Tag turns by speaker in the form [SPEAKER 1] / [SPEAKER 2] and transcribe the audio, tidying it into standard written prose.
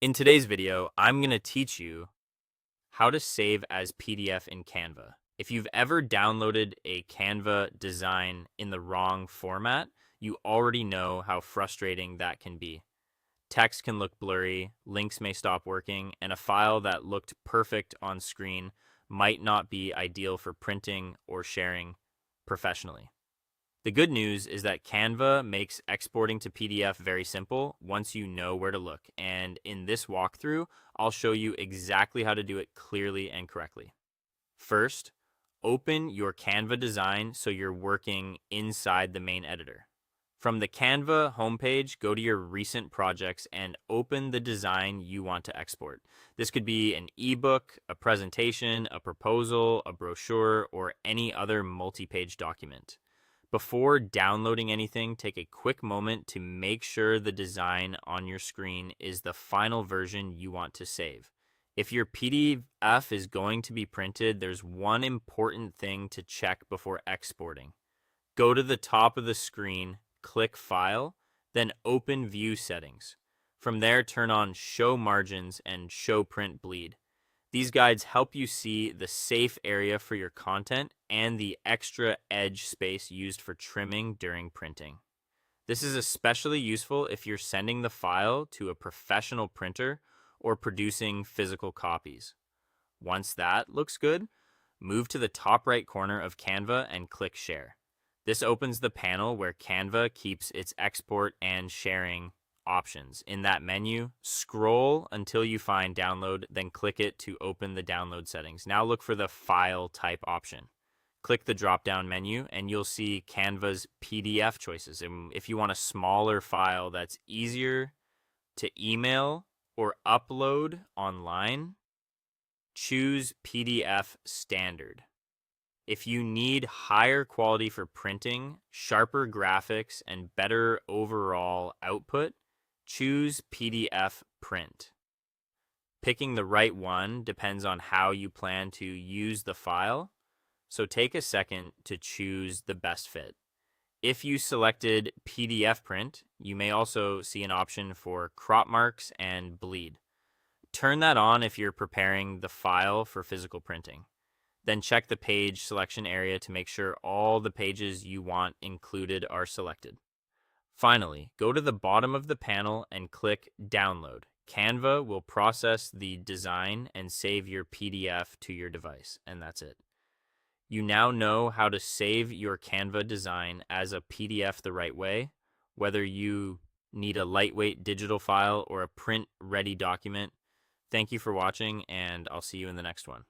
[SPEAKER 1] In today's video, I'm going to teach you how to save as PDF in Canva. If you've ever downloaded a Canva design in the wrong format, you already know how frustrating that can be. Text can look blurry, links may stop working, and a file that looked perfect on screen might not be ideal for printing or sharing professionally. The good news is that Canva makes exporting to PDF very simple once you know where to look. And in this walkthrough, I'll show you exactly how to do it clearly and correctly. First, open your Canva design so you're working inside the main editor. From the Canva homepage, go to your recent projects and open the design you want to export. This could be an ebook, a presentation, a proposal, a brochure, or any other multi-page document. Before downloading anything, take a quick moment to make sure the design on your screen is the final version you want to save. If your PDF is going to be printed, there's one important thing to check before exporting. Go to the top of the screen, click File, then open View Settings. From there, turn on Show Margins and Show Print Bleed. These guides help you see the safe area for your content and the extra edge space used for trimming during printing. This is especially useful if you're sending the file to a professional printer or producing physical copies. Once that looks good, move to the top right corner of Canva and click Share. This opens the panel where Canva keeps its export and sharing options. In that menu, scroll until you find download, then click it to open the download settings. Now look for the file type option. Click the drop down menu and you'll see Canva's PDF choices. And if you want a smaller file that's easier to email or upload online, choose PDF standard. If you need higher quality for printing, sharper graphics, and better overall output, choose PDF print. Picking the right one depends on how you plan to use the file, so take a second to choose the best fit. If you selected PDF print, you may also see an option for crop marks and bleed. Turn that on if you're preparing the file for physical printing. Then check the page selection area to make sure all the pages you want included are selected. Finally, go to the bottom of the panel and click Download. Canva will process the design and save your PDF to your device, and that's it. You now know how to save your Canva design as a PDF the right way, whether you need a lightweight digital file or a print-ready document. Thank you for watching, and I'll see you in the next one.